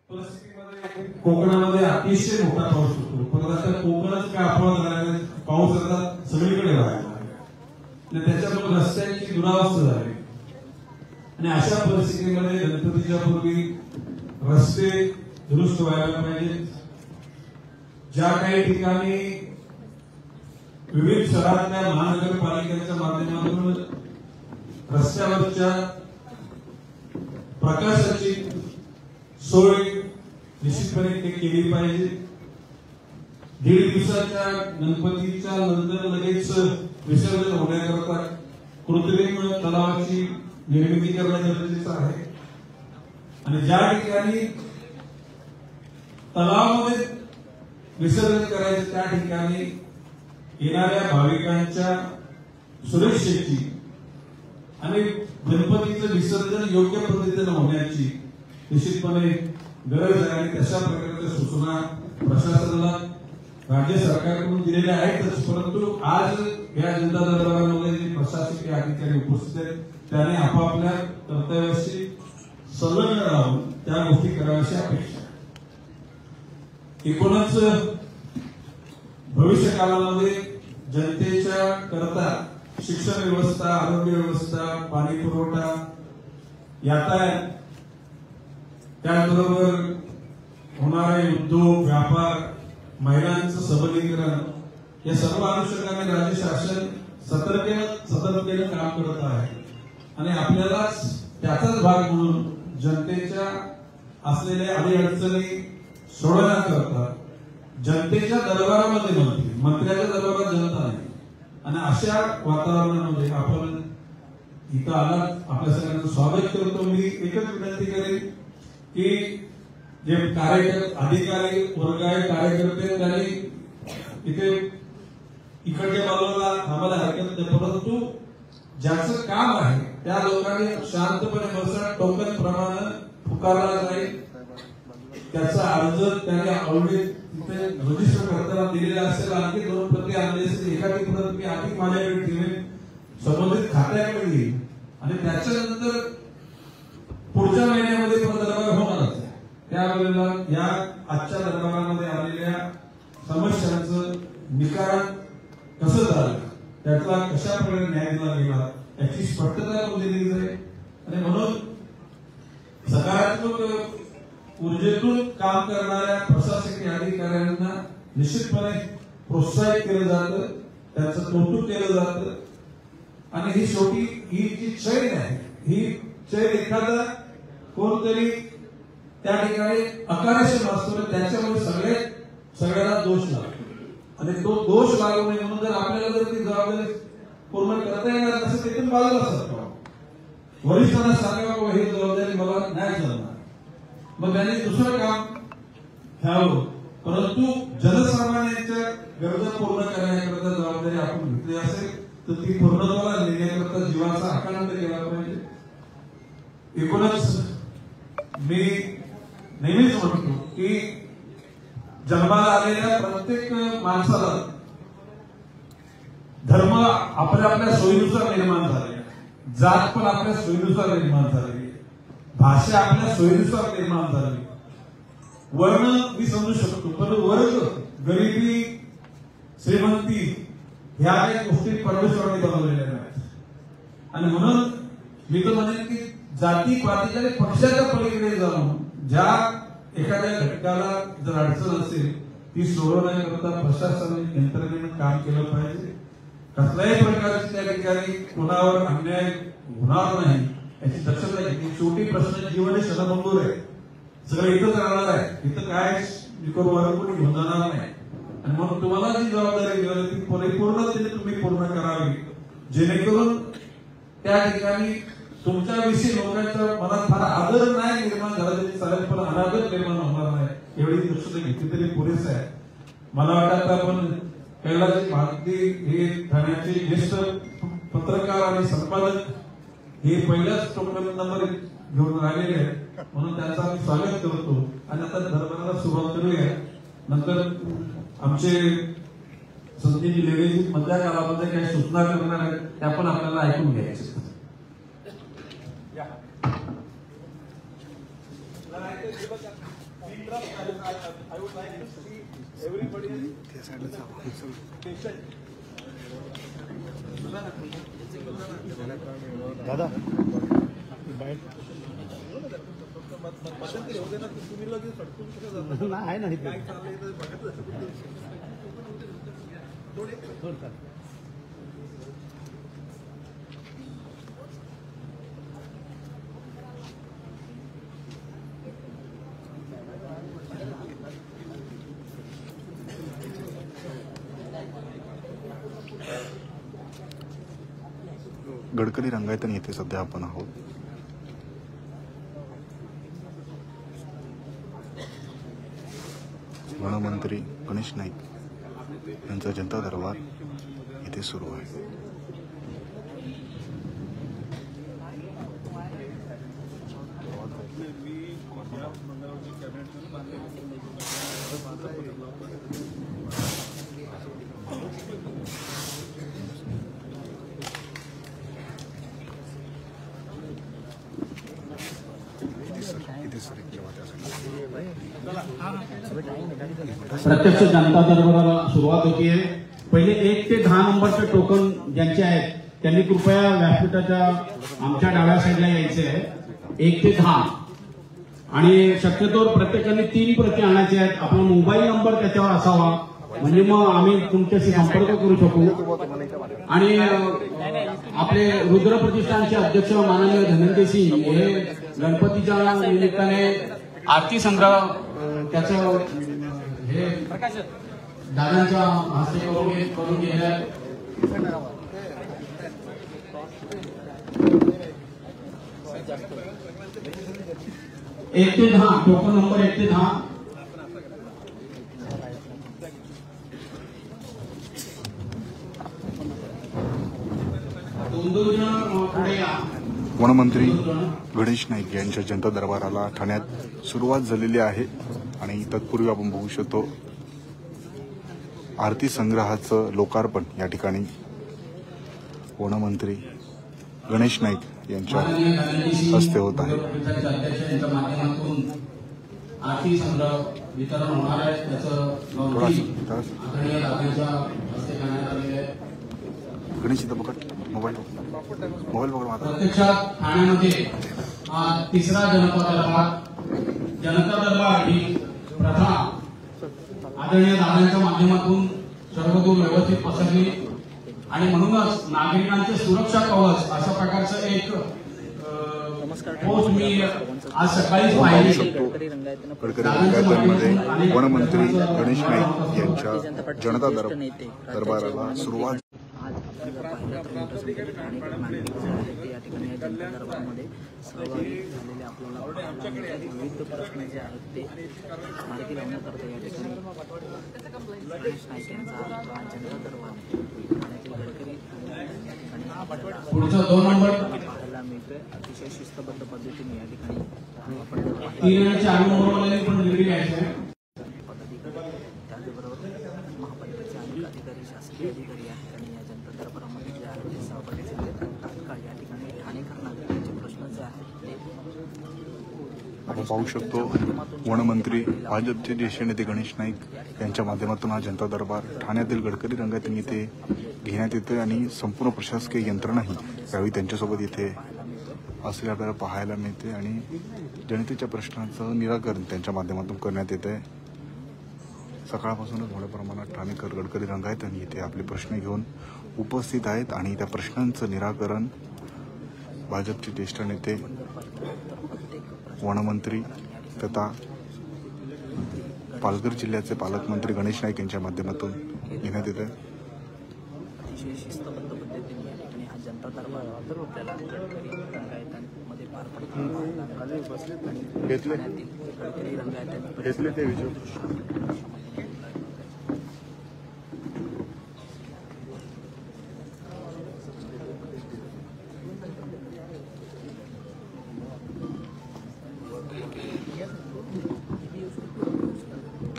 परिस्थितीमध्ये कोकणामध्ये अतिशय मोठा पाऊस होतो, पण आता कोकणच काय अपवाद झाला, पाऊस आता सगळीकडे व्हायला लागला, त्याच्यामुळे रस्त्यांची दुरावस्था झाली आणि अशा परिस्थितीमध्ये गणपतीच्या पूर्वी रस्ते दुरुस्त व्हायला पाहिजे। ज्या काही ठिकाणी विविध शहरातल्या महानगरपालिकेच्या माध्यमातून रस्त्यावरच्या प्रकाशाची सोय निश्चितपणे केली पाहिजे। 1.5 दिवसाच्या गणपतीच्या नंतर लगेच विसर्जन होण्याकरता कृत्रिम तलावाची निर्मिती करणं गरजेचं आहे आणि ज्या ठिकाणी तलावामध्ये विसर्जन करायचं त्या ठिकाणी येणाऱ्या भाविकांच्या सुरक्षेची आणि गणपतीचं विसर्जन योग्य पद्धतीने होण्याची निश्चितपणे गरज आहे आणि तशा प्रकारच्या सूचना प्रशासनाला राज्य सरकारकडून दिलेल्या आहेतच, परंतु आज या जनता दरबारामध्ये जे प्रशासकीय अधिकारी उपस्थित आहेत त्याने आपापल्या कर्तव्याशी संलग्न राहून त्या गोष्टी कराव्याची अपेक्षा आहे। एकूणच भविष्य काळामध्ये जनतेच्या करता शिक्षण व्यवस्था, आरोग्य व्यवस्था, पाणी पुरवठा, यातायात, त्याचबरोबर होणारे उद्योग, व्यापार, महिलांचं सबलीकरण या सर्व अनुषंगाने राज्य शासन सतर्कतेने काम करत आहे आणि आपल्याला त्याचाच भाग म्हणून जनतेच्या असलेल्या अडीअडचणी सोडवण्याकरता जनतेच्या दरबारामध्ये मंत्र्याच्या दरबारात जनता आहे आणि अशा वातावरणामध्ये आपण इथं आलात, आपल्या सगळ्यांचं स्वागत करतो। मी एकच विनंती करेन की जे अधिकारी वर्ग आहे, कार्यकर्ते, त्यांनी इथे इकडच्या बाजूला थांबायला हरकत नाही, परंतु ज्याचं काम आहे त्या लोकांनी शांतपणे बसून टोकन प्रमाणे पुकारला जाईल, त्याचा अर्ज त्याने ऑलरेडी तिथे रजिस्टर करताना दिलेला असेल, आणखी 2 प्रती आणले असेल, एखादी प्रत मी अधिक माझ्याकडे ठेवेन, संबंधित खात्याकडे येईल आणि त्याच्यानंतर पुढच्या महिन्यामध्ये दरबार होणारच आहे। त्यावेळेला या आजच्या दरबारामध्ये आलेल्या समस्यांचं निकाल कसं झालं, त्याचा कशा प्रकारे न्याय दिला गेला याची स्पष्टता दिली जाईल आणि म्हणून सकारात्मक ऊर्जेतून काम करणाऱ्या प्रशासकीय अधिकाऱ्यांना निश्चितपणे प्रोत्साहित केलं जातं, त्याचं कौतुक केलं जातं आणि ही शेवटी ही जी चैन आहे, ही चैन एखादा कोणतरी त्या ठिकाणी अकार्यक्षम असतो, त्याच्यामुळे सगळ्यांना दोष लागतो आणि तो दोष लागू नये म्हणून जर आपल्याला जर ती जबाबदारी पूर्ण करता येणार असेल तिथून बाजूला सरकावं, वरिष्ठांना सांगावं ही जबाबदारी मला नाही जमणार, मग त्यांनी दुसरं काम घ्यावं, परंतु जनसामान्यांच्या गरजा पूर्ण करण्याकरता जबाबदारी आपण घेतली असेल तर ती पूर्णत्वाला नेण्याकरता जीवाचा आकांत केला पाहिजे। एकूणच मी नेहमीच म्हणतो की जन्माला आलेल्या प्रत्येक माणसाला धर्म आपल्या आपल्या सोयीनुसार निर्माण झाले, जात पण आपल्या सोयीनुसार निर्माण झाली, भाषा आपल्या सोयीनुसार निर्माण झाली, वर्ण मी समजू शकतो, पण वर्ग, गरिबी, श्रीमंती ह्या काही गोष्टी परमेश्वराने बनवलेल्या नाहीत आणि म्हणून मी तर म्हणेन की जाती पातीच्या आणि पक्षाच्या पलीकडे जाऊन ज्या एखाद्या घटकाला जर अडचण असेल ती सोडवण्याकरता प्रशासनाने यंत्रणेनं काम केलं पाहिजे। कसल्याही प्रकारची त्या ठिकाणी कोणावर अन्याय होणार नाही याची दक्षता घेतली। शेवटी प्रश्न जीवन हे क्षणभंगूर आहे, सगळं इथंच राहणार आहे, इथं काय कोणी घेऊन जाणार नाही आणि म्हणून तुम्हाला जी जबाबदारी मिळाली ती परिपूर्णतेने तुम्ही पूर्ण करावी, जेणेकरून त्या ठिकाणी तुमच्याविषयी लोकांच्या मनात फार आदर नाही निर्माण झाला तरी चालेल, पण अनादर निर्माण होणार नाही एवढी दक्षता घेतली तरी पुरेसं आहे। मला वाटतं आपण कैलास भारती हे ठाण्याचे ज्येष्ठ पत्रकार आणि संपादक हे पहिल्याच टोकन नंबर घेऊन राहिलेले आहेत, म्हणून त्यांचं आम्ही स्वागत करतो आणि आता दरबाराला सुरुवात करूया। नंतर आमचे संजयजी लेवेजी मधल्या काळामध्ये काही सूचना करणार आहेत त्या पण आपल्याला ऐकून घ्यायच्या। दादा आहे ना गडकरी रंगायतन येथे सध्या आपण आहोत. वनमंत्री गणेश नाईक यांचा जनता दरबार इथे सुरू आहे. प्रत्यक्ष जनता दरबाराला सुरुवात होतीये. पहिले 1 ते 10 नंबरचे टोकन ज्यांचे आहेत त्यांनी कृपया व्यासपीठाच्या आमच्या डाव्या साईडला यायचे आहे. 1 ते 10 आणि शक्यतो प्रत्येकाने 3 प्रती आणायचे आहेत. आपला मोबाईल नंबर त्याच्यावर असावा म्हणजे मग आम्ही तुमच्याशी संपर्क करू शकू. आणि आपले रुद्र प्रतिष्ठानचे अध्यक्ष माननीय धनंजय सिंह हे गणपतीच्या निमित्ताने आरती संग्रह त्याचं हे दादांच्या हस्ते करून गेले. 1 ते 10 टोकन नंबर 1 ते 10. वनमंत्री गणेश नाईक यांच्या जनता दरबाराला ठाण्यात सुरुवात झालेली आहे आणि तत्पूर्वी आपण बघू शकतो आरती संग्रहाचं लोकार्पण या ठिकाणी वनमंत्री गणेश नाईक यांच्या हस्ते होत आहे. आरती संग्रह वितरण होणार आहे त्याचं गणेश इथं पकड मोबाईल पकड माता. प्रत्यक्षात ठाण्यामध्ये तिसरा जनता दरबार ही प्रथा आदरणीय दादांच्या माध्यमातून सर्वदूर व्यवस्थित पसरली आणि म्हणूनच नागरिकांचे सुरक्षा कवच अशा प्रकारचं एक पोस्ट मी आज सकाळीच पाहिली. गडकरी रंगायतमध्ये वनमंत्री गणेश नाईक यांच्या जनता दरबाराला सुरुवात. या ठिकाणी जनता दरबारामध्ये सहभागी झालेले आपल्याला विविध प्रश्न जे आहेत ते मार्गी लावण्याकरता या ठिकाणी गणेश नाईक यांचा जनता दरबार ठाण्यातील गडकरी या ठिकाणी पाहायला मिळतोय. अतिशय शिस्तबद्ध पद्धतीने या ठिकाणी त्याचबरोबर महापालिकेचे अनेक अधिकारी शासकीय अधिकारी या ठिकाणी या जनता दरबारामध्ये जे आहेत ते सहभागी झाले. तात्काळ या ठिकाणी ठाणेकर नागरिकांचे प्रश्न जे आहेत ते आपण पाहू शकतो. वनमंत्री भाजपचे ज्येष्ठ नेते गणेश नाईक यांच्या माध्यमातून हा जनता दरबार ठाण्यातील गडकरी रंगायतन येथे घेण्यात येतोय आणि संपूर्ण प्रशासकीय यंत्रणाही यावेळी त्यांच्यासोबत येथे असले आपल्याला पाहायला मिळते आणि जनतेच्या प्रश्नांचं निराकरण त्यांच्या माध्यमातून करण्यात येत आहे. सकाळपासूनच मोठ्या प्रमाणात ठाणेकर गडकरी रंगायतन येथे आपले प्रश्न घेऊन उपस्थित आहेत आणि त्या प्रश्नांचं निराकरण भाजपचे ज्येष्ठ नेते वनमंत्री तथा पालघर जिल्ह्याचे पालकमंत्री गणेश नाईक यांच्या माध्यमातून घेण्यात येत आहे. अतिशय शिस्तबद्ध पद्धतीने या ठिकाणी हा जनता दरबार आपल्याला गडकरी रंगायतांमध्ये पार पडतो. गडकरी रंगायतांनी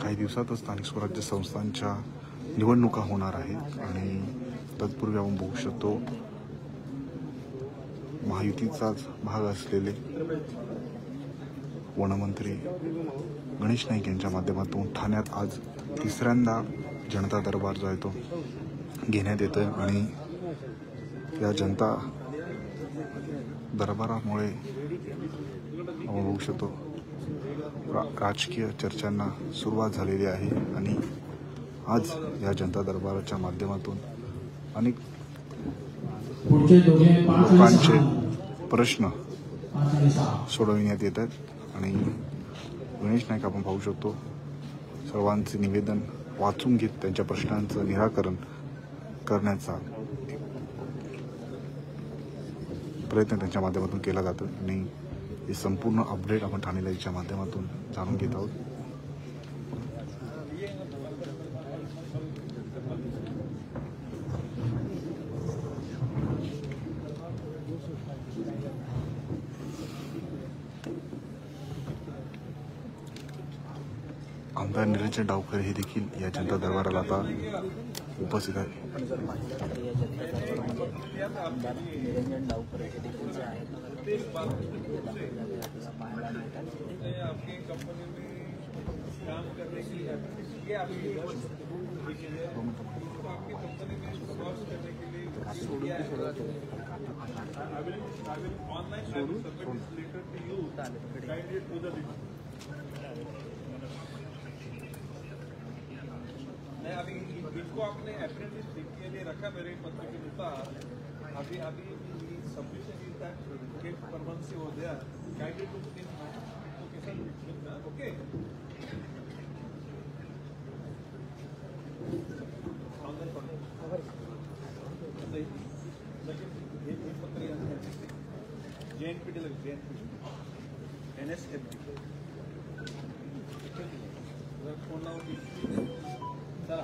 काही दिवसातच स्थानिक स्वराज्य संस्थांच्या निवडणुका होणार आहेत आणि तत्पूर्वी आपण बघू शकतो महायुतीचाच भाग असलेले वनमंत्री गणेश नाईक यांच्या माध्यमातून ठाण्यात आज तिसऱ्यांदा जनता दरबार जो आहे तो घेण्यात येतोय आणि या जनता दरबारामुळे आपण बघू शकतो राजकीय चर्चांना सुरुवात झालेली आहे आणि आज या जनता दरबाराच्या माध्यमातून अनेक लोकांचे प्रश्न सोडविण्यात येत आहेत आणि गणेश नाईक आपण पाहू शकतो सर्वांचे निवेदन वाचून घेत त्यांच्या प्रश्नांचं निराकरण करण्याचा प्रयत्न त्यांच्या माध्यमातून केला जातो आणि हे संपूर्ण अपडेट आपण ठाणे लाईव्हच्या माध्यमातून जाणून घेत आहोत. आमदार निरंजन डावकर हे देखील या जनता दरबाराला आता उपस्थित आहे. आपण जर पाहिलं तर या जनता दरबारामध्ये आमदार निरंजन डावकर हे देखील जे आहेत ते आपल्याला पाहायला मिळतात. अभी इसको आपने अप्रेंटिसशिप के लिए रखा मेरे पत्र के अनुसार अभी सबमिशन इज दैट सर्टिफिकेट परमनेंसी हो गया कैंडिडेट ओके पत्र JNPT लगे JNPT NSFT फोन लावून चला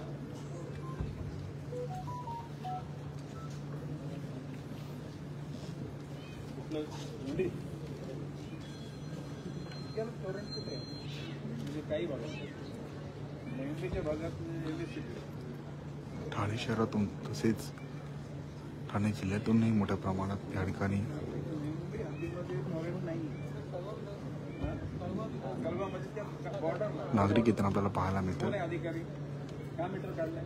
काही भागात नेहमीच्या भागात ठाणे शहरातून तसेच ठाणे जिल्ह्यातूनही मोठ्या प्रमाणात या ठिकाणी नागरिक येताना आपल्याला पाहायला मिळतात. अधिकारी काय मीटर काढलाय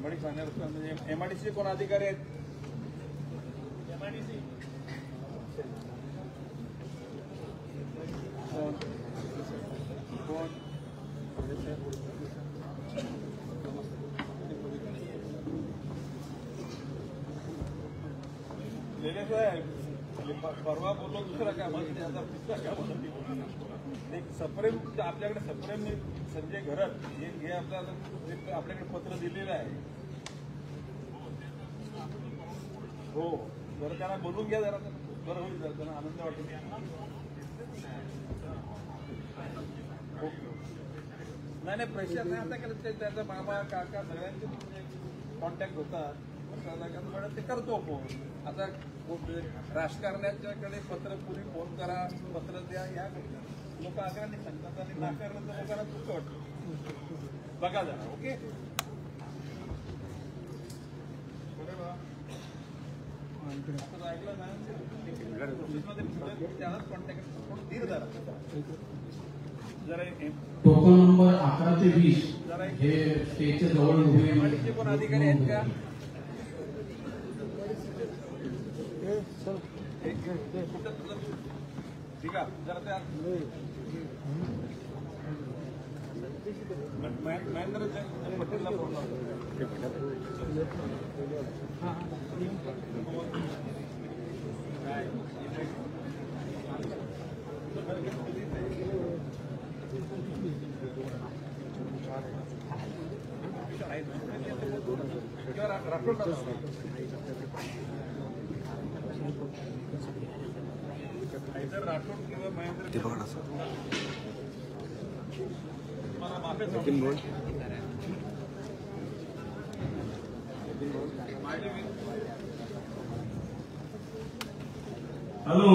बडी ठाण्यावर म्हणजे MIDC कोण अधिकारी आहेत MIDC कोण परवा बोललो दुसरा काय म्हणते आता पुढचा काय म्हणते एक सप्रेम आपल्याकडे सप्रेम संजय घरत हे आपल्याकडे पत्र दिलेलं आहे. हो जरा त्यांना बोलून घ्या जरा बरं होईल जरा त्यांना आनंद वाटेल. नाही पैसे नाही आता केलं त्याचा मामा काका सगळ्यांचे कॉन्टॅक्ट होतात ते करतो फोन. आता राजकारण्याच्याकडे पत्र पूर्वी फोन करा पत्र द्या या लोक आग्रहाने सांगतात आणि नाकारलं तर लोकांना दुःख वाटतं. बघा जरा ओके ऐकलं ना त्यालाच कॉन्टॅक्ट धीर जरा टोकन नंबर 11 ते 20 हे स्टेजच्या जवळ उभे कोण अधिकारी आहेत का ठीक आहे जरा त्या महेंद्र पटेलला फोन राठोड किंवा महेंद्र ते बघा सर हॅलो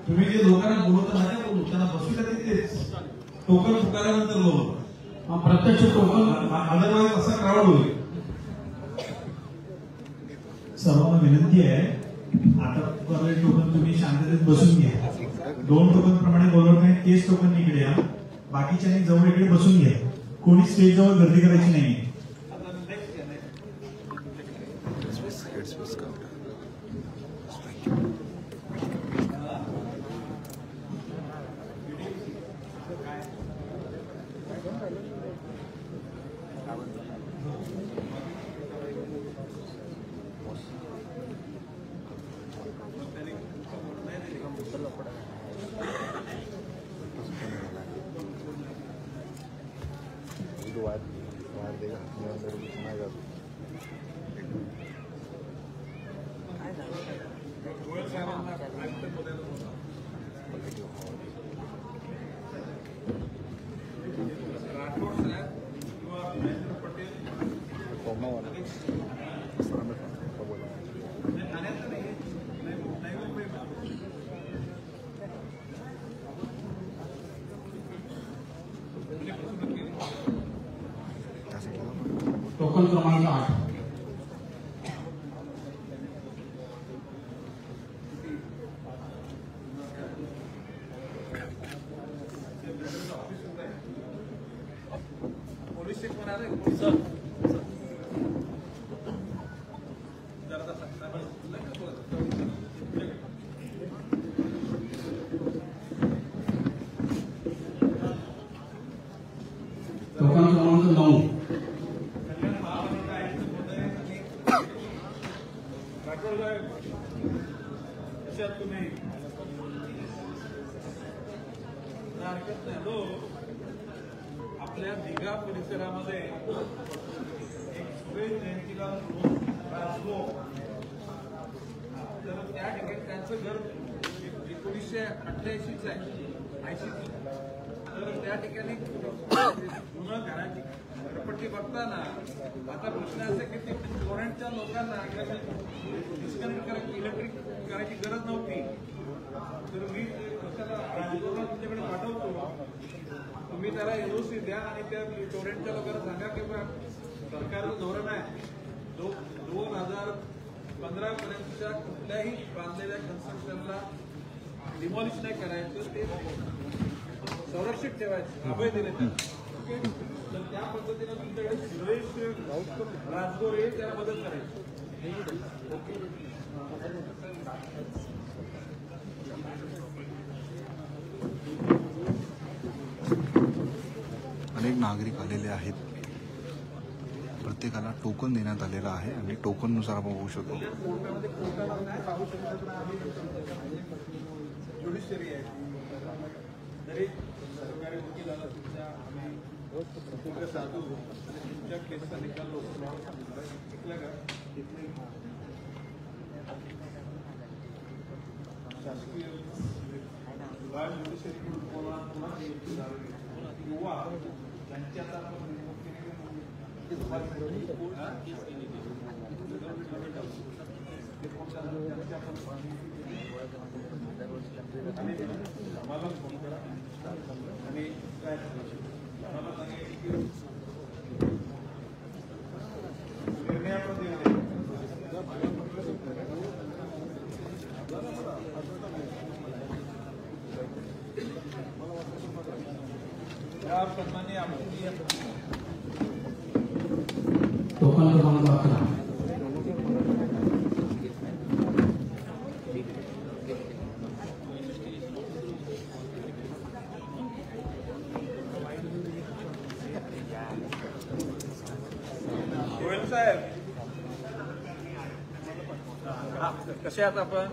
तुम्ही जे लोकांना बोलवता नाही बोलू त्यांना बसू का तिथेच टोकन पुकारल्यानंतर बोलवा प्रत्यक्ष टोकन अदरवाईज असा क्राऊड होईल. सर्वांना विनंती आहे आता परत टोकन तुम्ही शांततेत बसून घ्या. 2 टोकन प्रमाणे बोलवत नाही, तेच टोकन इकडे या. बाकीच्यांनी जवळ इकडे बसून घ्या. कोणी स्टेज जवळ गर्दी करायची नाही. टोकन क्रमांक 8. पोलीस स्टेशन आले टोकन क्रमांक 9. तुम्ही हरकत नाही तो आपल्या दिघा परिसरामध्ये एक सुरेश जयंतीला राजलो तर त्या ठिकाणी त्यांचं घर 1988च आहे 80. तर त्या ठिकाणी जुनं घराची घरपट्टी बघताना आता प्रश्न असा की ते स्टुडंटच्या लोकांना डिस्कनेक्ट करायची इलेक्ट्रिक करायची गरज नव्हती. तर मी त्याला राजगोरला तुमच्याकडे पाठवतो, तुम्ही त्याला एनओसी द्या आणि त्या स्टुडंटच्या लोकांना सांगा की सरकारचं धोरण आहे 2015 पर्यंतच्या कुठल्याही बांधलेल्या कन्स्ट्रक्शनला डिमॉलिश नाही करायचं, ते संरक्षित ठेवायचं, अभय दिले. तर त्या पद्धतीने तुमच्याकडे सुरेश राजगोरे त्याला मदत करायची. अनेक नागरिक आलेले आहेत. प्रत्येकाला टोकन देण्यात आलेलं आहे आणि टोकननुसार आपण बघू शकतो. ज्युडिशरी आहे तरी सरकारी वकिलाला तुमच्या आम्ही साधू तुमच्या केसचा निकाल शिकला का शासकीय ज्युडिशरीकडून किंवा त्यांच्या आम्हाला फोन करा आणि काय आम्हाला सांगेल की निर्णयामध्ये याप्रमाणे आमची टोकन क्रमांक 11. गोयल साहेब कसे आहात आपण?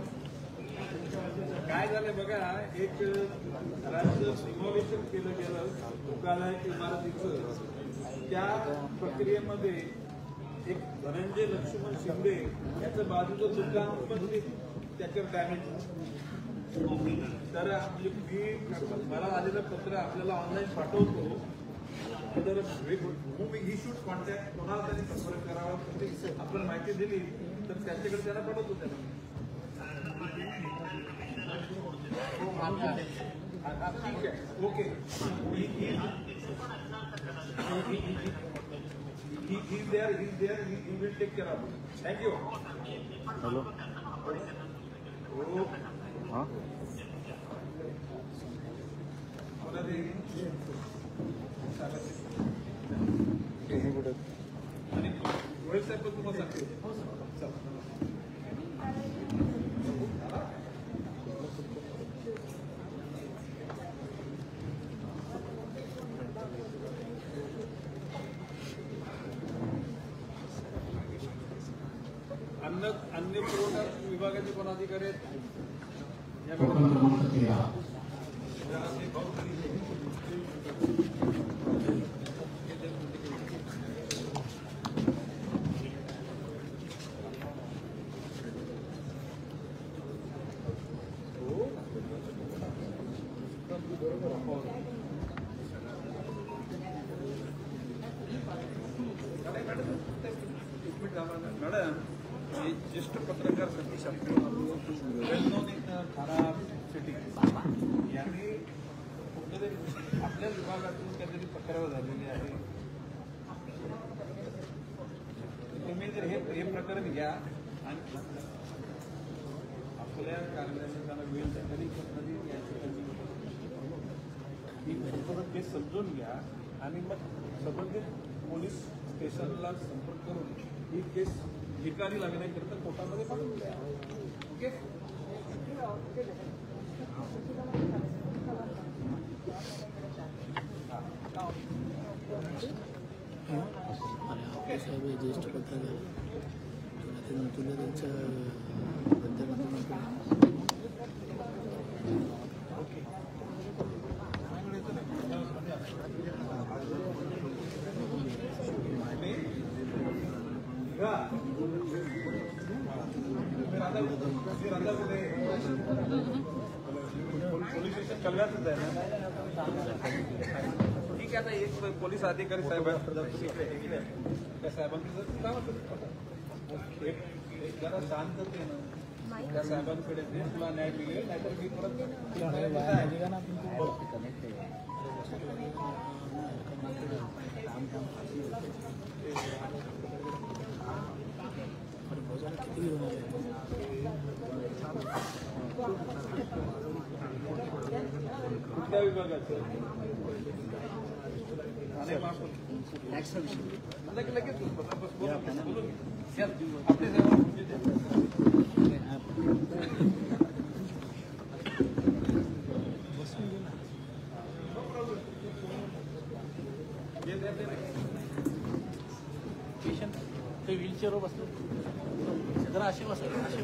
काय झालं बघा, एक राज्य सिम्युलेशन केलं गेलं लोकालय इमारतीचं. त्या प्रक्रियेमध्ये एक धनंजय लक्ष्मण शिंदे याचं बाजूचं दुकान पण त्याच्यावर डॅमेज. तर मी मला आलेलं पत्र आपल्याला ऑनलाईन पाठवतो. तर ही शूट कॉन्टॅक्ट कोणाला त्यांनी संपर्क करावा आपण माहिती दिली तर त्यांच्याकडे त्याला पाठवतो. त्याला ठीक आहे, okay. He's there, he will take care of it. Thank you. Hello. हां अन्य पुरवठा विभागाचे कोण अधिकारी आहेत? टोकन क्रमांक 13. मॅडम हे ज्येष्ठ पत्रकार सतीश ठाणा सिटी यांनी कुठेतरी आपल्या विभागातून काहीतरी तक्रार झालेली आहे. तुम्ही जर हे प्रकरण घ्या आणि आपल्या कार्यालयाने त्यांना वेळ तरी हे समजून घ्या आणि मग संबंधित पोलीस स्टेशनला संपर्क करून ही केस ठिकाणी लागण्याकरिता कोर्टामध्ये पाठवून द्या. ओके. साहेब ज्येष्ठ पत्रकार तुला त्यांच्या पोलीस स्टेशन कल्याणच आहे ना. ठीक आहे. आता एक पोलीस अधिकारी साहेब त्या साहेबांकडे जरा शांततेनं त्या साहेबांकडे ते तुला न्याय मिळेल. नाहीतर मी परत कुठल्या विभागाचं लगेच पेशंट ते व्हीलचेअरवर बसले जरा असे बसले असे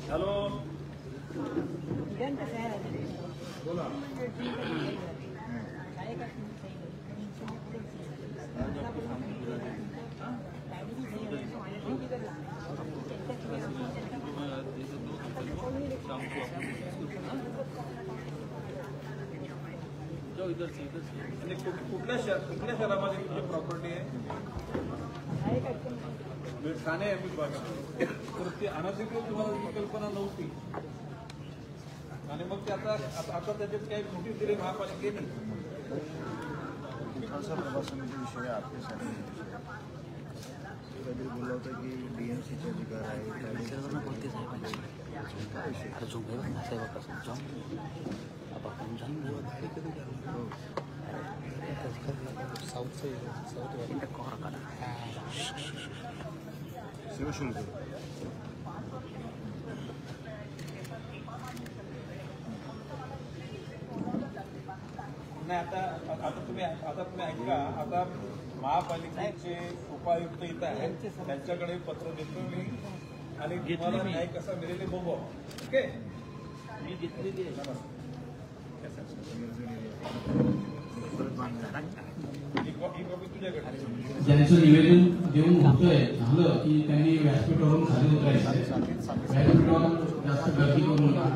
हॅलो बोला. आणि कुठल्या शहरामध्ये तुमची प्रॉपर्टी आहे? ठाणे आहे मी बघा. तर ती अनधिकृत तुम्हाला ती कल्पना नव्हती आणि मग ते आता त्याच्यात काही नोटीस दिली महापालिकेने. विधानसभा प्रभासमिती विषय आपल्यासाठी काहीतरी बोलला होता की डीएमसीचे अधिकार आहे. बोलते साहेबांची साहेबापासून जाऊन आपण जाऊन साऊथ सेवा शुल्क नाही. आता तुम्ही ऐका. आता महापालिकेचे उपायुक्त इथं आहेत. त्यांच्याकडे पत्र देतो मी आणि तुम्हाला न्याय कसा मिळेल बघू. ओके. मी घेतलेली आहे. ज्यांचं निवेदन देऊन होतंय झालं की त्यांनी व्यासपीठावरून खाली उतरायचं. व्यासपीठावर जास्त गर्दी करू नका.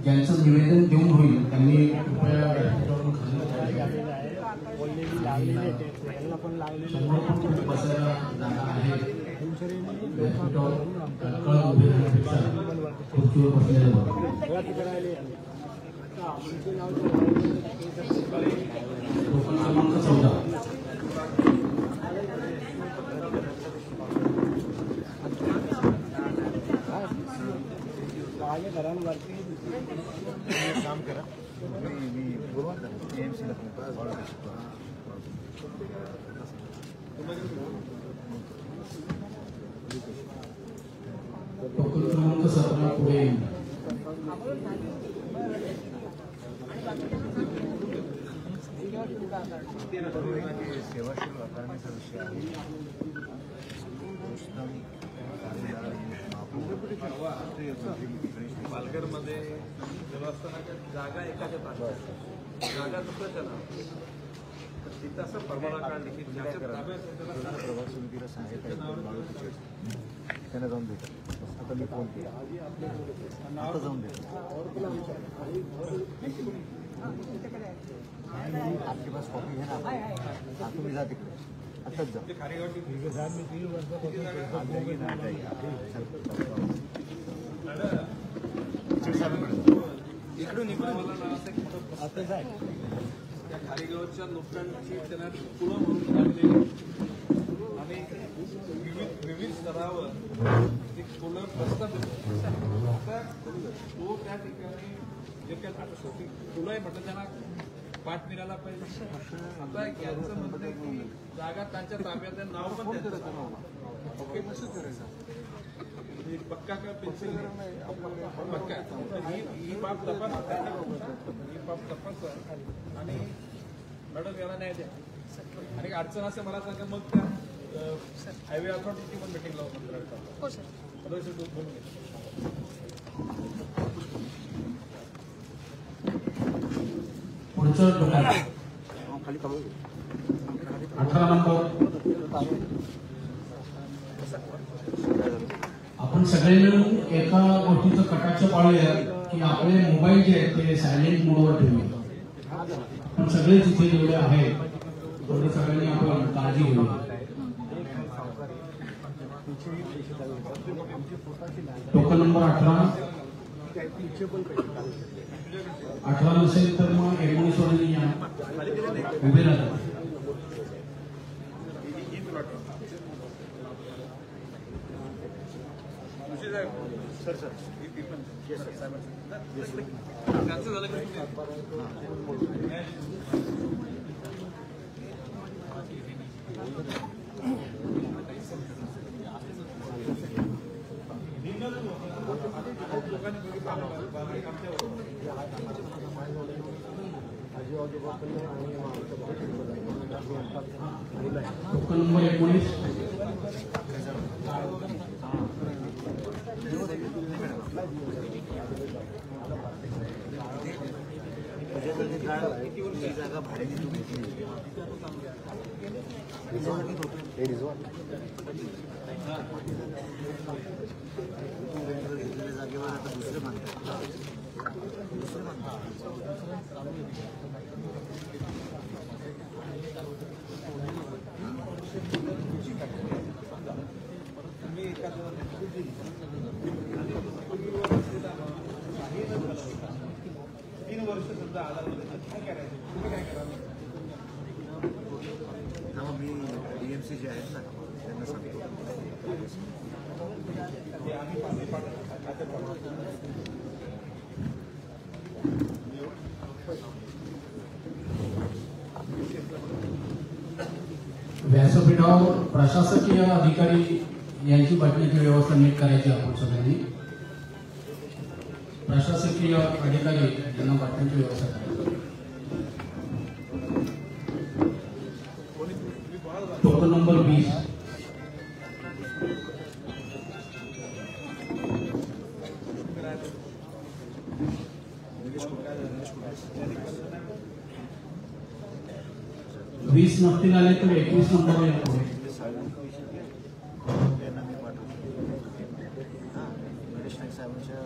ज्यांचं निवेदन देऊन होईल त्यांनी कृपया व्यासपीठावरून खाली बसायला जागा आहे. व्यासपीठावर तत्काळ उभे राहण्यापेक्षा खुर्चीवर बसलेलं बरं. टोकन क्रमांक 14. काम करा मी बोलवा एएमसीला टोकन क्रमांक 17 पुढे येईल. सेवाशील वापरण्याचा विषय आहे. पालघरमध्ये देवस्थाना जागा एकाच्या ताब्यात जागा दुसऱ्याच्या नावावर. तर तिथं असं परवाना काढली की ज्याच्या ताब्यात प्रवास समितीला सांगायचं त्यांना जाऊन देतात. आता मी फोन केला आता जाऊन देतो. आपके पास कॉपी है ना? हाँ तुम्ही जा तिकडे आताच जा. इकडून मला ना असं एक मोठं त्या खारीगावच्या लोकांची त्यांना पुढं म्हणून काढलेली आणि विविध स्तरावर एक सोलर प्रस्ताव आता तो त्या ठिकाणी जे काय आता शेवटी तुला म्हटलं त्यांना पाठ मिळायला पाहिजे. आता यांचं म्हणणं आहे की जागा त्यांच्या ताब्यात आहे, नाव पण त्याचं. ओके कसं करायचं पक्का का पेन्सिल पक्का ही बाब तपासा आणि मॅडम याला न्याय द्या. आणि अडचण असेल मला सांगा मग त्या हायवे अथॉरिटीची पण मिटिंग लावून बोलून घ्या. पुढचं टोकन 18 नंबर. आपण सगळे मिळून एका गोष्टीचं कटाक्ष पाळूया की आपले मोबाईल जे आहेत ते सायलेंट मोडवर ठेवूया. पण सगळेच इथे जेवढे आहेत तेवढे सगळ्यांनी आपण काळजी घेऊया. टोकन नंबर 18 नसेल तर मग 19 वाजता या उभे राहतात. त्यांचं झालं की टोकन नंबर 19. जागा भाड्याने तू घेतली घेतलेल्या जागेवर आता दुसरे मानतात. तुम्ही एखादं 3 वर्ष समजा आधारमध्ये काय करायचं तुम्ही काय करा मी डीएमसी जे आहेत ना त्यांना सांगतो. व्यासपीठावर प्रशासकीय अधिकारी यांची बसण्याची व्यवस्था नीट करायची आपण सगळ्यांनी. प्रशासकीय अधिकारी यांना बसण्याची व्यवस्था करायची. Token number 20. 20 नसतील आले तर 21 नंबर या पुढे. गणेश नाईक साहेबांच्या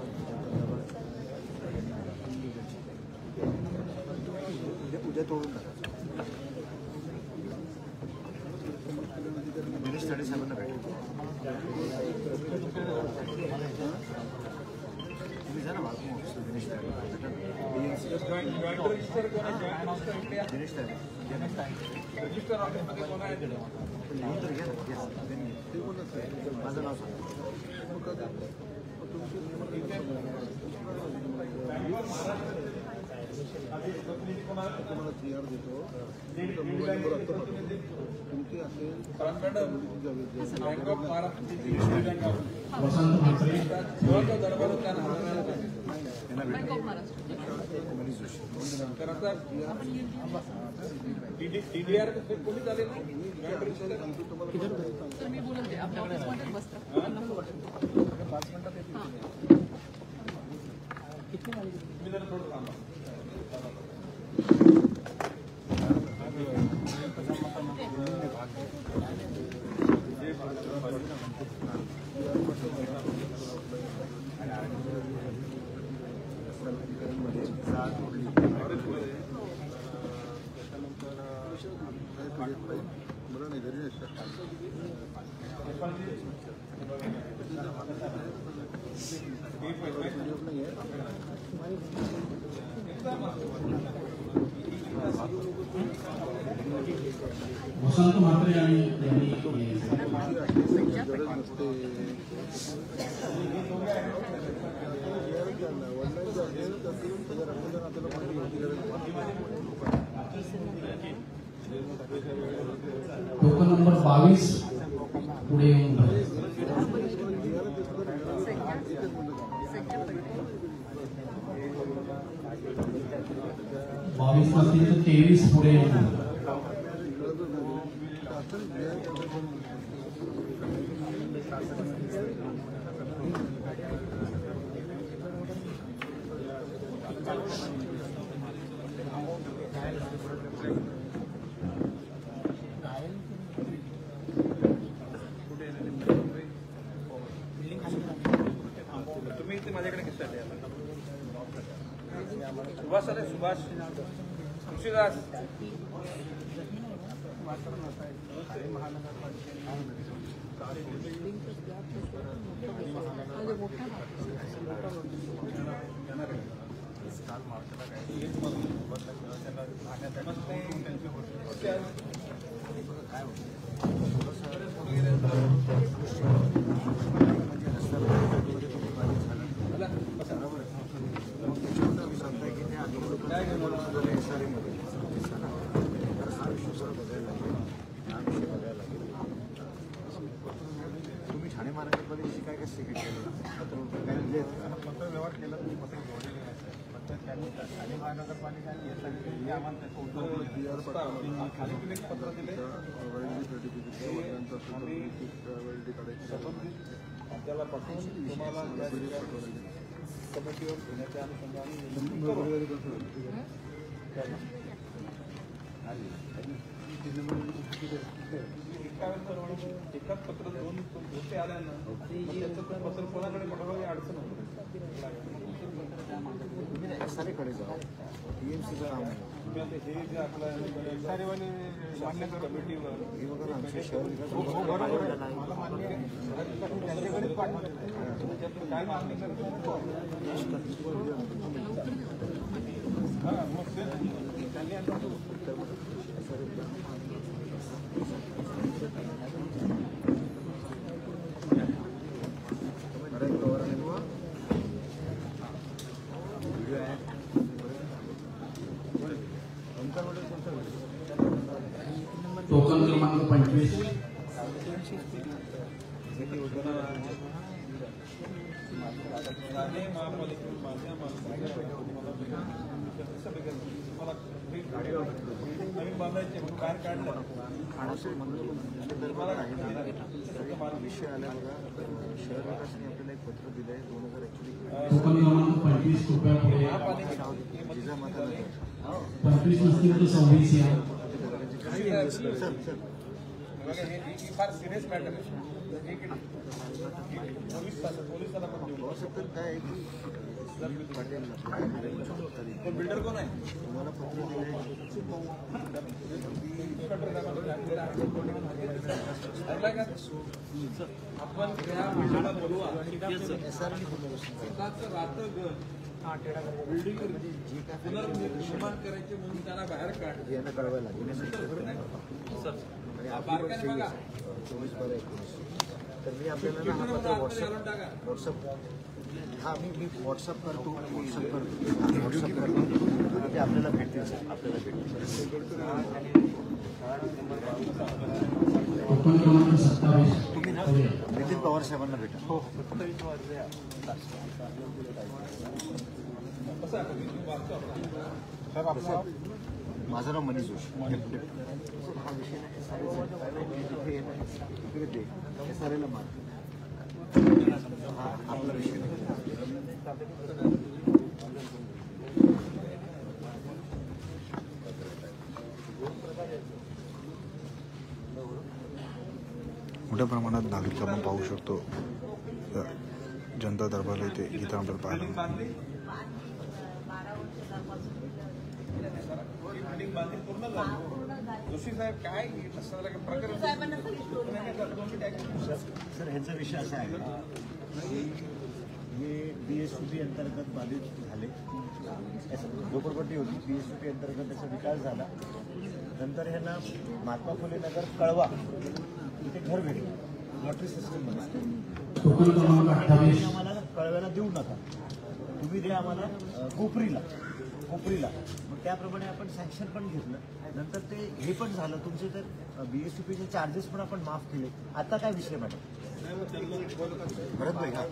उद्या तोडून टाकायचं. गणेश ताडे साहेबांना भेटेल. तुम्ही जा ना बाजू गणेश ताडे. गणेश ताडे माझं नाव सांग. तुम्हाला PR देतो. तुमची असेल वसंत म्हात्रे तर मी बोलते आपल्या ऑफिसमध्ये बसता 5 मिनिटात बरं नाही घरी वसंत म्हात्रे यांनी गरज नसते. वडिलांचं असेल तर त्याच्या रक्ताच्या नात्याला माहिती घ्यायची गरज टोकन नंबर 22 पुढे येऊन राहिले. 22 नसतील तर 23 पुढे येऊन राहिले. तुम्ही इथे माझ्याकडे कशासाठी आला? सुभाष आले. सुभाष तुळशीदास तुम्ही ठाणे महानगरपालिकेची काय काय स्थिती केली? पत्र काय दिले पत्र व्यवहार केला. तुम्ही पत्र जोडलेले नाही. त्यांनी ठाणे महानगरपालिका पत्र दिले. त्याला पाठवून तुम्हाला कमिटीवर घेण्याच्या अनुषंगाने एकाच पत्र 2 गोष्टी आल्यानं त्याचं पत्र कोणाकडे पाठवायची अडचण होती. कडे जाऊ. TMCचं काम आहे. हे जे आपलं मान्य कमिटीवर हे बघा आमचे शहर विकास काय मागणी करतो टोकन क्रमांक 25 नवीन बांधायचे म्हणून बाहेर काढलं. विषय आला बघा. शहर विकासाने आपल्याला एक पत्र दिलंय 2021. टोकन क्रमांक 25 कृपया पुढे जिजामाता 25 नसतील तर 26 या. फार सिरियस मॅटर आहे. पोलिसांना पण देऊ काय बिल्डर कोण आहे? आपण त्या बिल्डरला बोलवा. स्वतःचं राहतं घर बिल्डिंग पुनर्निर्माण करायचे म्हणून त्यांना बाहेर काढलं. कळवायला बारकाने बघा. 24/19 तर मी आपल्याला व्हॉट्सअप हा मी व्हॉट्सअप करतो ते आपल्याला भेटतील. तुम्ही ना नितीन पवार साहेबांना भेटा. हो साहेब आपलं माझं नाव मनीष जोशी. हा विषय SRL हा आपला विषय मोठ्या प्रमाणात नागरिक आपण पाहू शकतो. जनता दरबारला इथे गीता आपल्याला पाहायला जोशी साहेब काय प्रकरण. सर ह्याचा विषय असा आहे की हे BSUP अंतर्गत बाधित झाले. झोपडपट्टी होती. BSUP अंतर्गत त्याचा विकास झाला. नंतर ह्यांना महात्मा फुले नगर कळवा इथे घर भेटले लॉटरी सिस्टममध्ये. आम्हाला कळव्याला देऊ नका, तुम्ही द्या आम्हाला कोपरीला. मग त्याप्रमाणे आपण सँक्शन पण घेतलं. नंतर ते हे पण झालं तुमचे तर BSUPचे चार्जेस पण आपण माफ केले. आता काय विषय मॅडम? भरत भाई हा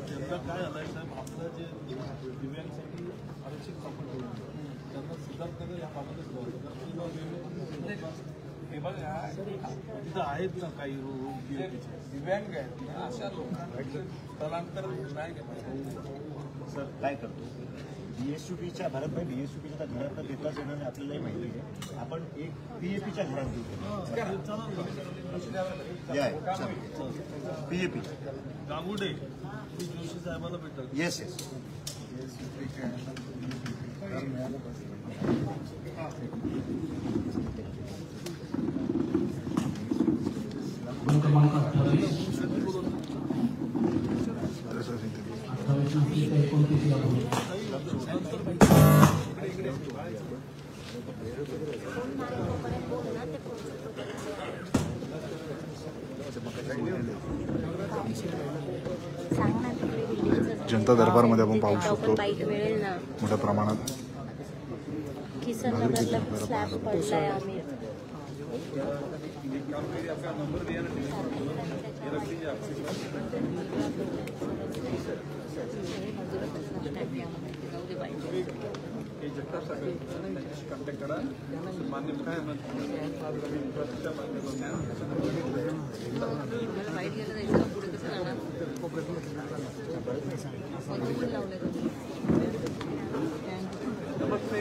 त्यांना काय झालंय साहेब, आपलं जे दिव्यांसाठी आरक्षित प्रॉपर्टी त्यांना सुधार या बाबतच हे बघा तिथं आहेत ना काही दिव्यांग आहेत अशा लोकांचं स्थलांतर नाही केलं. सर काय करतो BSUPच्या भरतभाई BSUPच्या घरात देताच येणार नाही आपल्यालाही माहिती आहे. आपण एक PAPच्या घरात देऊ. PAP गांगुडे जोशी साहेबांना भेटतात. येस क्रमांक 28 या जनता दरबारमध्ये आपण पाहू शकतो मोठ्या प्रमाणात स्लॅब पडलाय. आम्ही कॉन्टॅक्ट करा. मान्य काय वाईट गेलं जायचं पुढे कसं जाणार. नमस्ते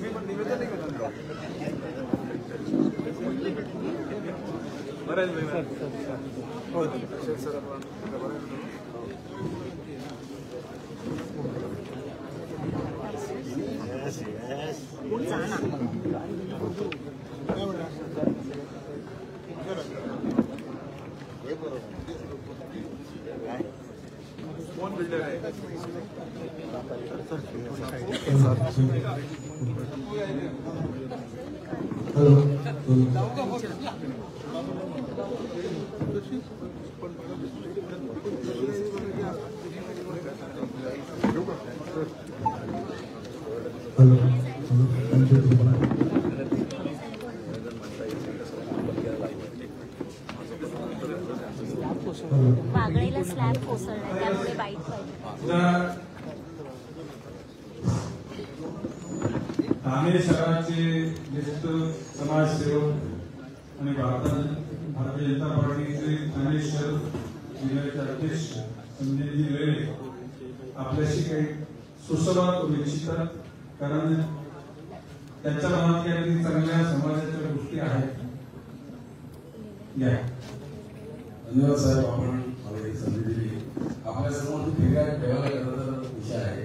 मी पण निवेदन बरेच कोण बिल्डर आहे? बागळीला स्लॅब कोसळलाय त्यामुळे बाईक पाहिजे. ठाणे शहराचे ज्येष्ठ समाजसेवक आणि भारतीय जनता पार्टीचे ठाणे शहर जिल्ह्याचे अध्यक्ष संजयजी लेळे आपल्याशी काही सुसंवाद करू इच्छितात. कारण त्यांच्या मनात काही चांगल्या समाजाच्या गोष्टी आहेत. धन्यवाद साहेब, आपण मला एक संधी दिली. आपल्या समोर ठेवायला ठेवायला विषय आहे.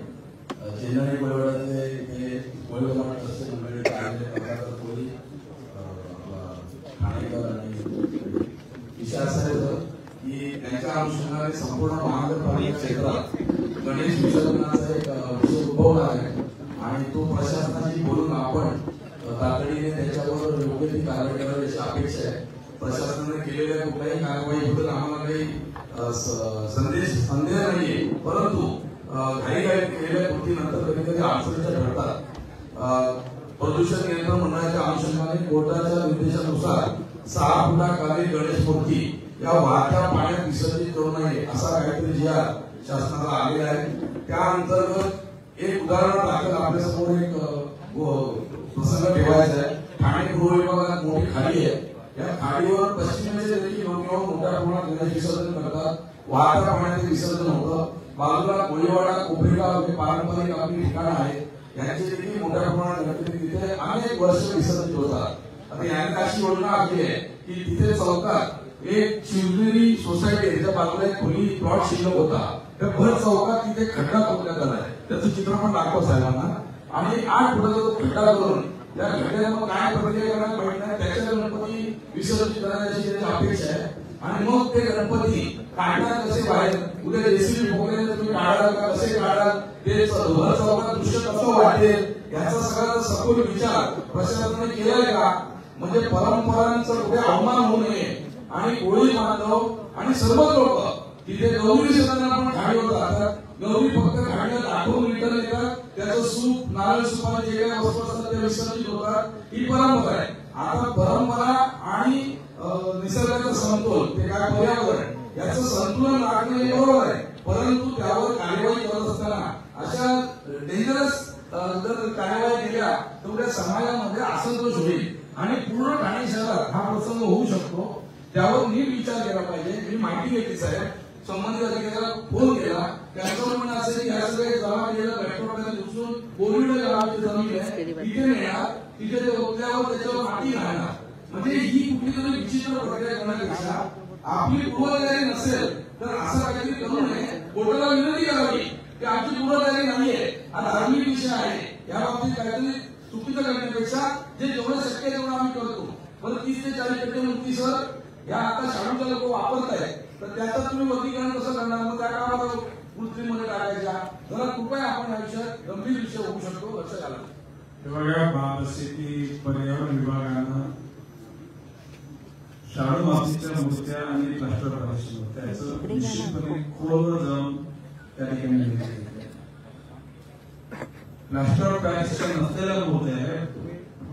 चेन्नई कोळीवाड्यातले हे कोळी समाज रस्ते मंडळी कोळी ठाणेकर आणि विषय असा आहे की त्यांच्या अनुषंगाने संपूर्ण महानगरपालिका क्षेत्रात गणेश विसर्जनाचा एक विषय उद्भवला आहे आणि तो प्रशासनाशी बोलून आपण तातडीने त्याच्यावर योग्य ती कारवाई करावी अशी अपेक्षा आहे. प्रशासनाने केलेल्या कुठल्याही कारवाईबद्दल आम्हाला काही संदेह नाहीये, परंतु घाईघाई केलेल्या कृतीनंतर कधी कधी अडचणीच्या ठरतात. प्रदूषण नियंत्रण मंडळाच्या अनुषंगाने कोर्टाच्या निर्देशानुसार 6 फुटाखाली गणेश मूर्ती या वाहत्या पाण्यात विसर्जित करू नये असा काहीतरी जी आर शासनाला आलेला आहे. त्या अंतर्गत एक उदाहरण दाखल आपल्यासमोर एक प्रसंग ठेवायचा आहे. ठाणे गृह विभागात मोठी खाडी आहे. या खाडीवर पश्चिमेचे देखील लोक मोठ्या प्रमाणात गणेश विसर्जन करतात. वाहत्या पाण्याचे विसर्जन होतं. बाजूला कोळीवाडा कोपरेगाव हे पारंपरिक आपली ठिकाणं आहेत. यांचे देखील मोठ्या प्रमाणात गणपती तिथे अनेक वर्ष विसर्जित होतात. आता यांनी अशी योजना आखली आहे की तिथे चौकात एक शिवनेरी सोसायटी याच्या बाजूला एक खोली प्लॉट शिल्लक होता. त्या भर चौकात तिथे खड्डा खोदण्यात आलाय. त्याचं चित्र पण दाखव साहेबांना. आणि 8 फुटाचा खड्डा करून त्या खड्ड्यावर काय प्रक्रिया करायला पाहिजे नाही त्याच्या गणपती विसर्जित करण्याची त्याची अपेक्षा आहे. आणि मग ते गणपती काढणार कसे बाहेर, उद्या जेसीबी भोगले तुम्ही काढाल का, कसे काढाल, ते भर चौकात दृश्य कसं वाटेल याचा सगळा सखोल विचार प्रशासनाने केलाय का? म्हणजे परंपरांचा कुठे अवमान होऊ नये आणि कोळी बांधव आणि सर्वच लोक तिथे गौरी विसर्जनाला पण खाडीवर जातात. गौरी फक्त खाडीला दाखवून रिटर्न येतात. त्याचं सूप नारळ सुपाने जे काही वस्तू असतात ते विसर्जित होतात. ही परंपरा आहे. आता परंपरा आणि निसर्गाचा समतोल ते काय पर्यावरण याचं संतुलन राखणं हे बरोबर आहे, परंतु त्यावर कार्यवाही करत असताना अशा डेंजरस जर कार्यवाही केल्या तर उद्या समाजामध्ये असंतोष होईल आणि पूर्ण ठाणे शहरात हा प्रसंग होऊ शकतो. त्यावर नीट विचार केला पाहिजे. मी माहिती घेतली साहेब, संबंधित अधिकाऱ्याला फोन केला. त्यांचं म्हणणं असं की या सगळे जमा केलेलं पेट्रोल उचलून बोरिवडे गावाची जमीन आहे तिथे नेणार, तिथे ते रोखल्यावर त्याच्यावर माती घालणार. म्हणजे ही कुठली तरी विचित्र प्रक्रिया करण्यापेक्षा आपली पूर्वतयारी नसेल तर असं काहीतरी करू नये. कोर्टाला विनंती करावी की आमची पूर्वतयारी नाहीये, हा धार्मिक विषय आहे, या बाबतीत काहीतरी चुकीचं करण्यापेक्षा जे जेवढं शक्य आहे तेवढं आम्ही करतो. पण 30 ते 40 टक्के मुक्ती सर या आता शाळूच्या लोक वापरतायत, तर त्याचं तुम्ही वर्गीकरण कसं करणार? मग त्या काळाला कृत्रिमध्ये टाकायच्या. जरा कृपया आपण आयुष्यात गंभीर विषय होऊ शकतो, लक्ष घाला. बघा, बालशेती पर्यावरण विभागानं शाडू मातीच्या मूर्त्या आणि प्लास्टर पॅरिस त्याचं निश्चितपणे खोल जाऊन त्या ठिकाणी प्लास्टर पॅरिसच्या नसलेल्या मूर्त्या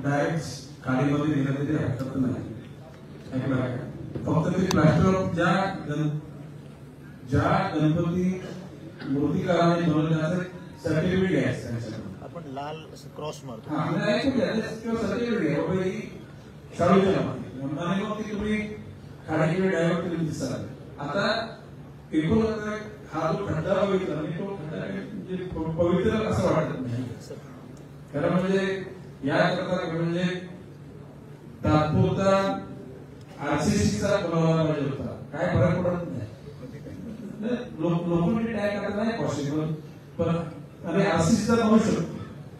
डायरेक्ट खाडीमध्ये नेलं तरी हरकत नाही. फक्त ते प्लास्टर ज्या गणपती मूर्तिकाराने बनवण्याचं सर्टिफिकेट घ्यायचं. आपण लाल क्रॉस मारतो शाडूच्या आणि मग ती तुम्ही खाडीकडे डायव्हर्ट केली दिसाल. आता एकूण हा जो खड्डा बघितला आणि तो खड्डा पवित्र असं वाटत नाही. खरं म्हणजे याकरता म्हणजे तात्पुरता आरसीसीचा बनवला पाहिजे होता. काय फरक पडत नाही. लोकांनी काय करता नाही पॉसिबल, पण आणि आरसीसीचा बनवू शकतो.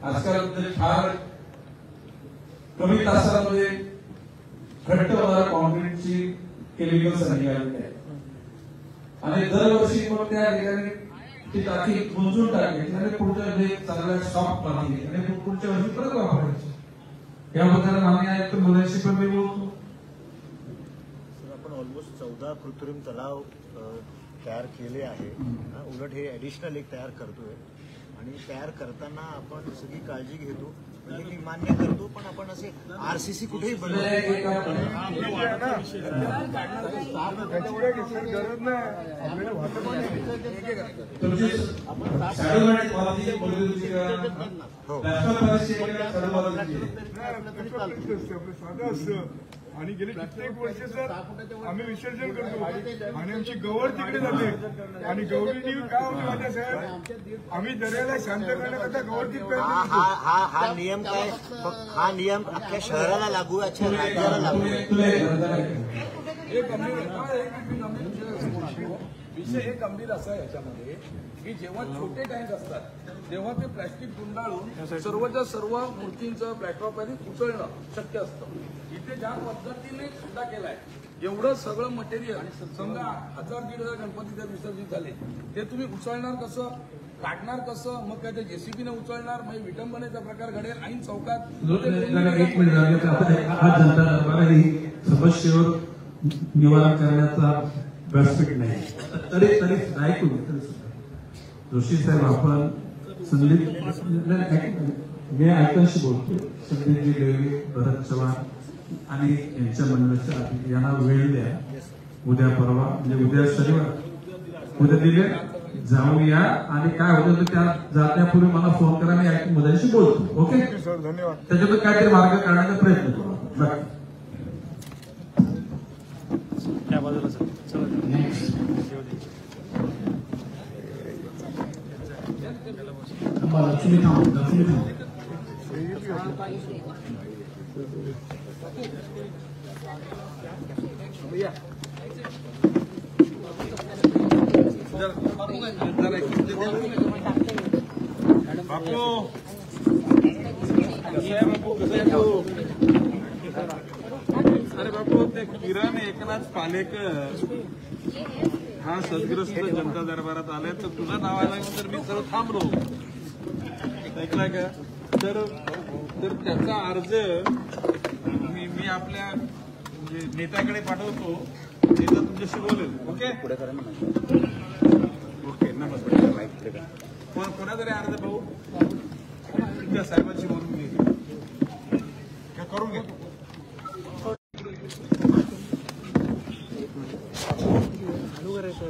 आजकाल फार कमी तासामध्ये घट्ट होणाऱ्या कॉन्क्रीटची केमिकल्स निघालेली आहे आणि दरवर्षी मग त्या ठिकाणी ती टाकी गुंजून टाकायची आणि पुढच्या वेळी चांगल्या सॉफ्ट टाकी आणि पुढच्या वर्षी परत वापरायची. याबद्दल मान्य आहे तर मुलांशी पण मी बोलतो. आपण ऑलमोस्ट 14 कृत्रिम तलाव तयार केले आहे. उलट हे ऍडिशनल एक तयार करतोय आणि तयार करताना आपण सगळी काळजी घेतो. म्हणजे मी मान्य करतो, पण आपण असे आरसीसी कुठेही आणि गेली कित्येक वर्ष सर आम्ही विसर्जन करतो आणि आमची गवळ तिकडे जाते आणि गवळीची काय होते माझ्या साहेब आम्ही दर्याला शांत करण्याकरता गवळतीत हा नियम काय हा नियम अख्ख्या शहराला लागू अख्ख्या राज्याला लागू विषय हे गंभीर असा आहे याच्यामध्ये की जेव्हा छोटे टँक असतात तेव्हा ते प्लॅस्टिक गुंडाळून सर्वच्या सर्व मूर्तींचं प्लॅटफॉर्ममध्ये उचलणं शक्य असतं. इथे ज्या पद्धतीने सुद्धा केलाय एवढं सगळं मटेरियल समजा 1000-1500 गणपती जर विसर्जित झाले ते तुम्ही उचलणार कसं, काढणार कसं, मग काय ते जेसीबीने उचलणार, मग विटंबनेचा प्रकार घडेल ऐन चौकात. एक मिनिट हा जनता दरबार ही समस्येवर निवारण करण्याचा व्यासपीठ नाही. तरी ऐकून जोशी साहेब आपण संदीप मी ऐकांशी बोलतो. संदीपजी देवी, भरत चव्हाण आणि यांच्या मंडळाच्या यांना वेळ द्या. उद्या परवा म्हणजे उद्या शनिवार उद्या दिले जाऊया आणि काय होतं तर त्या जाण्यापूर्वी मला फोन करा. मी मुलांशी बोलतो. ओके सर धन्यवाद. त्याच्यातून काहीतरी मार्ग काढण्याचा प्रयत्न करू. त्या बाजूला लक्ष्मी थांब. अरे बापू ते किरण एकनाथ पालेकर हा सदग्रस्त जनता दरबारात आलाय तर तुझं नाव आलं तर मी सर्व थांबलो. ऐकलाय का? तर त्याचा अर्ज मी आपल्या म्हणजे नेत्याकडे पाठवतो. नेता तुमच्याशी बोलेल. ओके ओके नमस्कार. कोणातरी अर्ज भाऊ त्या साहेबांशी बोलून घे करून घे. चालू करायचं